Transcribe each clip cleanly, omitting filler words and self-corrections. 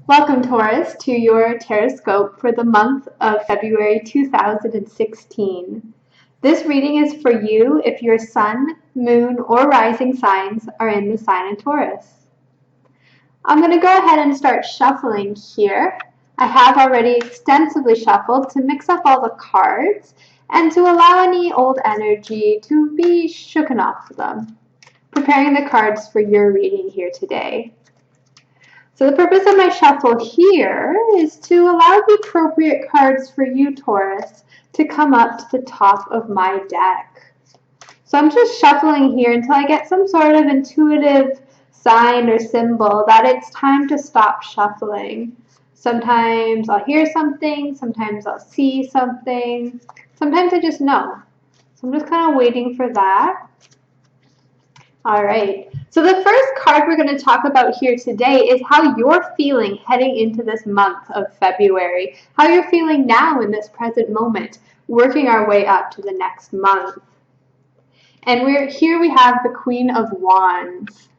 Welcome, Taurus, to your Taroscope for the month of February 2016. This reading is for you if your sun, moon, or rising signs are in the sign of Taurus. I'm going to go ahead and start shuffling here. I have already extensively shuffled to mix up all the cards and to allow any old energy to be shooken off of them, preparing the cards for your reading here today. So the purpose of my shuffle here is to allow the appropriate cards for you, Taurus, to come up to the top of my deck. So I'm just shuffling here until I get some sort of intuitive sign or symbol that it's time to stop shuffling. Sometimes I'll hear something, sometimes I'll see something, sometimes I just know. So I'm just kind of waiting for that. All right, so the first card we're going to talk about here today is how you're feeling heading into this month of February, how you're feeling now in this present moment, working our way up to the next month. And we have the Queen of Wands.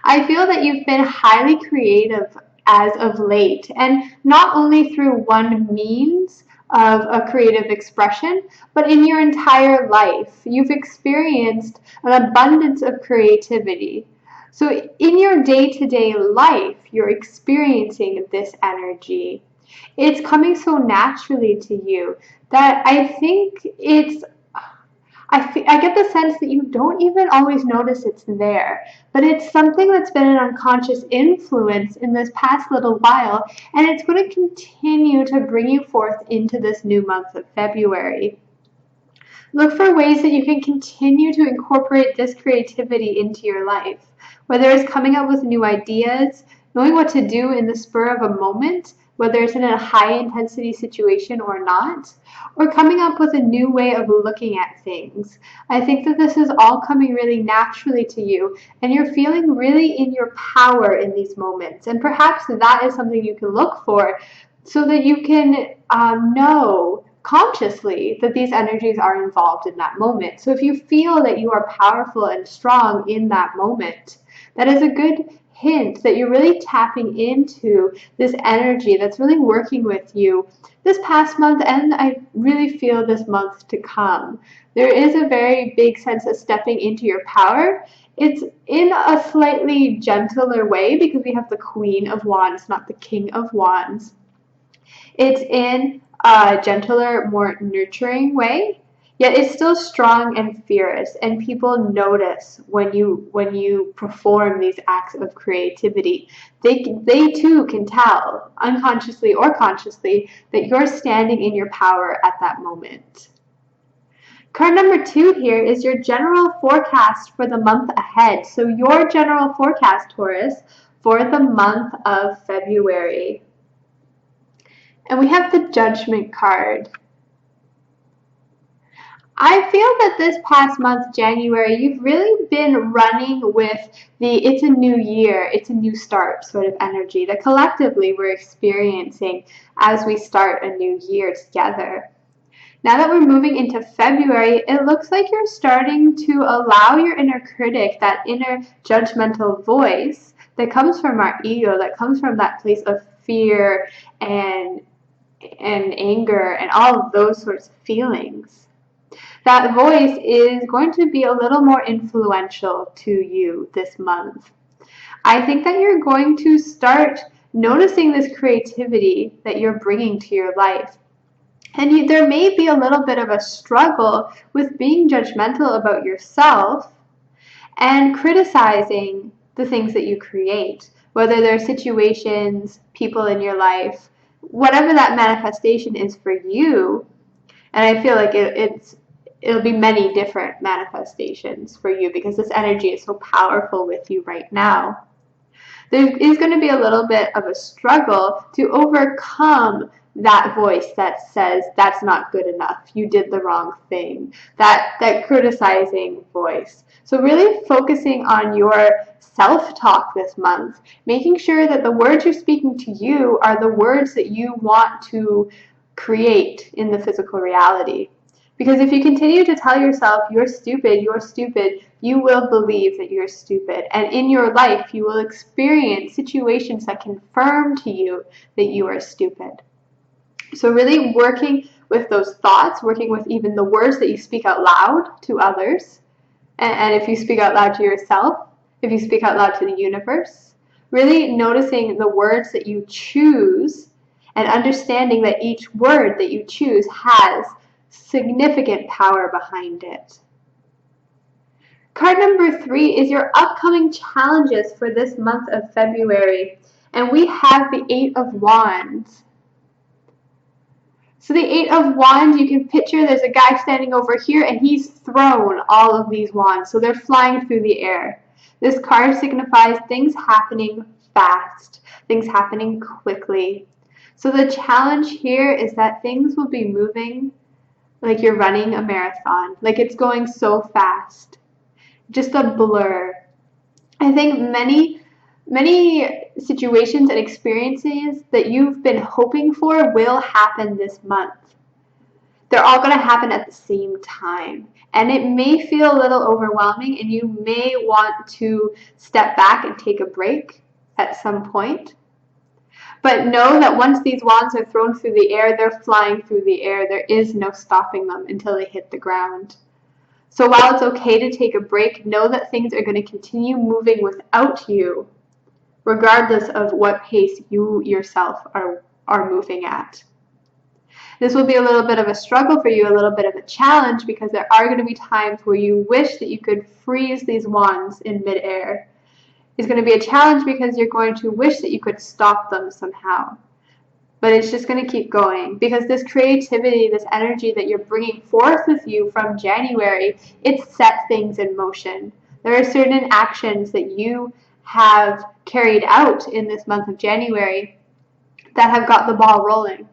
I feel that you've been highly creative as of late, and not only through one means of a creative expression, but in your entire life. You've experienced an abundance of creativity. So in your day-to-day life, you're experiencing this energy. It's coming so naturally to you that I think I get the sense that you don't even always notice it's there, but it's something that's been an unconscious influence in this past little while, and it's going to continue to bring you forth into this new month of February. Look for ways that you can continue to incorporate this creativity into your life, whether it's coming up with new ideas, knowing what to do in the spur of a moment, whether it's in a high intensity situation or not, or coming up with a new way of looking at things. I think that this is all coming really naturally to you, and you're feeling really in your power in these moments. And perhaps that is something you can look for so that you can know consciously that these energies are involved in that moment. So if you feel that you are powerful and strong in that moment, that is a good hint that you're really tapping into this energy that's really working with you this past month, and I really feel this month to come. There is a very big sense of stepping into your power. It's in a slightly gentler way because we have the Queen of Wands, not the King of Wands. It's in a gentler, more nurturing way, yet it's still strong and fierce, and people notice when you perform these acts of creativity. They too can tell, unconsciously or consciously, that you're standing in your power at that moment. Card number 2 here is your general forecast for the month ahead. So your general forecast, Taurus, for the month of February. And we have the Judgment card. I feel that this past month, January, you've really been running with the it's a new year, it's a new start sort of energy that collectively we're experiencing as we start a new year together. Now that we're moving into February, it looks like you're starting to allow your inner critic, that inner judgmental voice that comes from our ego, that comes from that place of fear and anger and all of those sorts of feelings. That voice is going to be a little more influential to you this month. I think that you're going to start noticing this creativity that you're bringing to your life. And there may be a little bit of a struggle with being judgmental about yourself and criticizing the things that you create, whether they're situations, people in your life, whatever that manifestation is for you. And I feel like it'll be many different manifestations for you because this energy is so powerful with you right now. There is going to be a little bit of a struggle to overcome that voice that says that's not good enough, you did the wrong thing, that criticizing voice. So really focusing on your self-talk this month, making sure that the words you're speaking to you are the words that you want to create in the physical reality. Because if you continue to tell yourself you're stupid, you will believe that you're stupid. And in your life, you will experience situations that confirm to you that you are stupid. So really working with those thoughts, working with even the words that you speak out loud to others, and if you speak out loud to yourself, if you speak out loud to the universe, really noticing the words that you choose and understanding that each word that you choose has significant power behind it. Card number 3 is your upcoming challenges for this month of February. And we have the 8 of Wands. So the 8 of Wands, you can picture there's a guy standing over here and he's thrown all of these wands. So they're flying through the air. This card signifies things happening fast, things happening quickly. So the challenge here is that things will be moving like you're running a marathon, like it's going so fast. Just a blur. I think many situations and experiences that you've been hoping for will happen this month. They're all going to happen at the same time. And it may feel a little overwhelming, and you may want to step back and take a break at some point. But know that once these wands are thrown through the air, they're flying through the air. There is no stopping them until they hit the ground. So while it's okay to take a break, know that things are going to continue moving without you, regardless of what pace you yourself are moving at. This will be a little bit of a struggle for you, a little bit of a challenge, because there are going to be times where you wish that you could freeze these wands in midair. It's going to be a challenge because you're going to wish that you could stop them somehow. But it's just going to keep going, because this creativity, this energy that you're bringing forth with you from January, it sets things in motion. There are certain actions that you have carried out in this month of January that have got the ball rolling.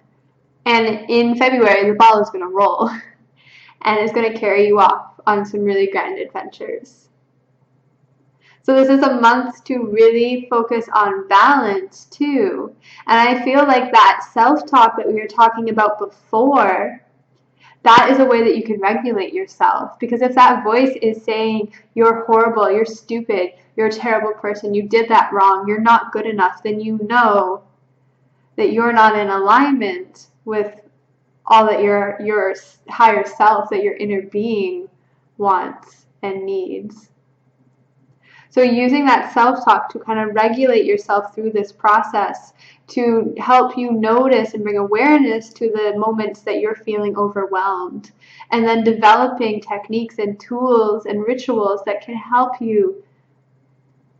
And in February, the ball is going to roll and it's going to carry you off on some really grand adventures. So this is a month to really focus on balance too. And I feel like that self-talk that we were talking about before, that is a way that you can regulate yourself. Because if that voice is saying, you're horrible, you're stupid, you're a terrible person, you did that wrong, you're not good enough, then you know that you're not in alignment with all that your higher self, that your inner being wants and needs. So using that self-talk to kind of regulate yourself through this process to help you notice and bring awareness to the moments that you're feeling overwhelmed. And then developing techniques and tools and rituals that can help you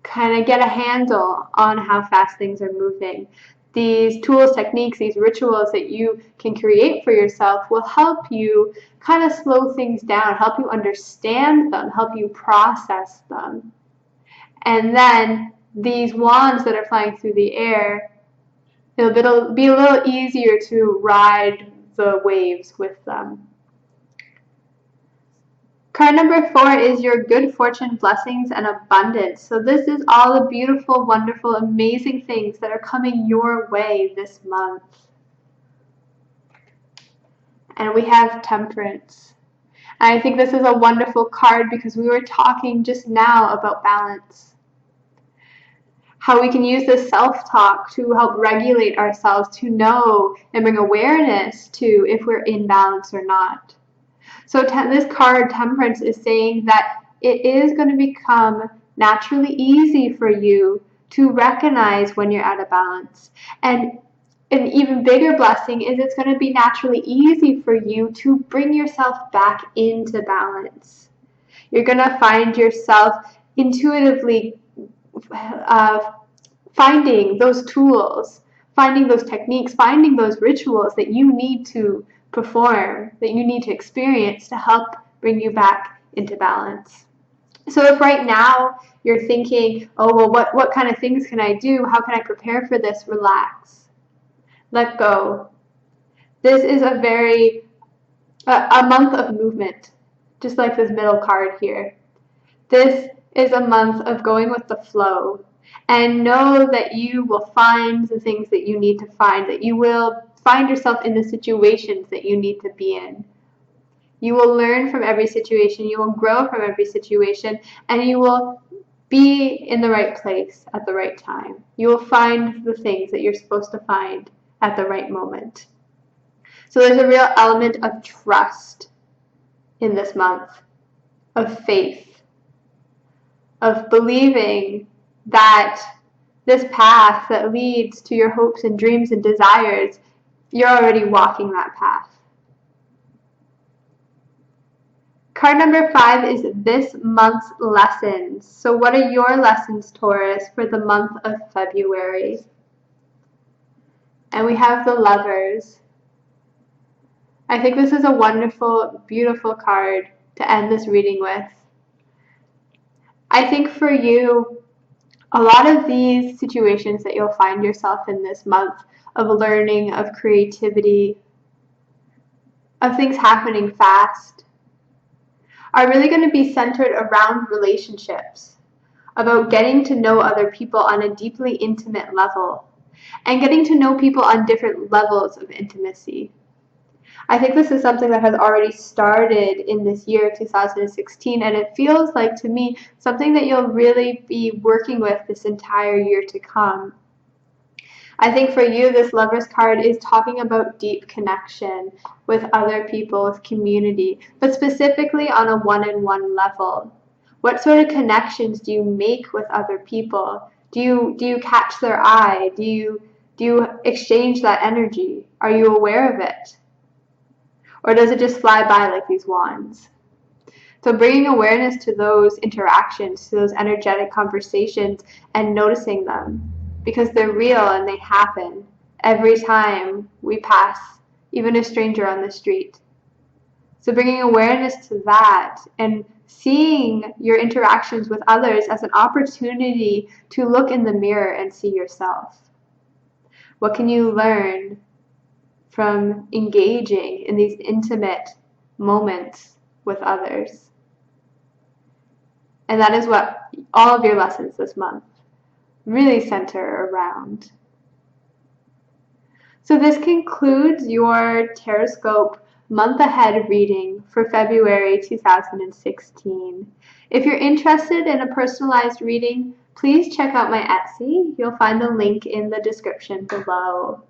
kind of get a handle on how fast things are moving. These tools, techniques, these rituals that you can create for yourself will help you kind of slow things down, help you understand them, help you process them. And then these wands that are flying through the air, it'll be a little easier to ride the waves with them. Card number 4 is your good fortune, blessings, and abundance. So this is all the beautiful, wonderful, amazing things that are coming your way this month. And we have Temperance. And I think this is a wonderful card because we were talking just now about balance. How we can use this self-talk to help regulate ourselves, to know and bring awareness to if we're in balance or not. So this card, Temperance, is saying that it is going to become naturally easy for you to recognize when you're out of balance. And an even bigger blessing is it's going to be naturally easy for you to bring yourself back into balance. You're going to find yourself intuitively finding those tools, finding those techniques, finding those rituals that you need to perform, that you need to experience to help bring you back into balance. So if right now you're thinking, oh, well, what kind of things can I do? How can I prepare for this? Relax. Let go. This is a month of movement, just like this middle card here. This is a month of going with the flow. And know that you will find the things that you need to find, that you will find yourself in the situations that you need to be in. You will learn from every situation, you will grow from every situation, and you will be in the right place at the right time. You will find the things that you're supposed to find at the right moment. So there's a real element of trust in this month, of faith, of believing that this path that leads to your hopes and dreams and desires, you're already walking that path. Card number 5 is this month's lessons. So what are your lessons, Taurus, for the month of February? And we have the Lovers. I think this is a wonderful, beautiful card to end this reading with. I think for you, a lot of these situations that you'll find yourself in this month of learning, of creativity, of things happening fast, are really going to be centered around relationships, about getting to know other people on a deeply intimate level, and getting to know people on different levels of intimacy. I think this is something that has already started in this year, 2016, and it feels like to me something that you'll really be working with this entire year to come. I think for you, this Lovers card is talking about deep connection with other people, with community, but specifically on a one-on-one level. What sort of connections do you make with other people? Do you catch their eye? Do you exchange that energy? Are you aware of it? Or does it just fly by like these wands? So bringing awareness to those interactions, to those energetic conversations, and noticing them, because they're real and they happen every time we pass even a stranger on the street. So bringing awareness to that and seeing your interactions with others as an opportunity to look in the mirror and see yourself. What can you learn from engaging in these intimate moments with others? And that is what all of your lessons this month really center around. So this concludes your Taroscope month ahead reading for February 2016. If you're interested in a personalized reading, please check out my Etsy. You'll find the link in the description below.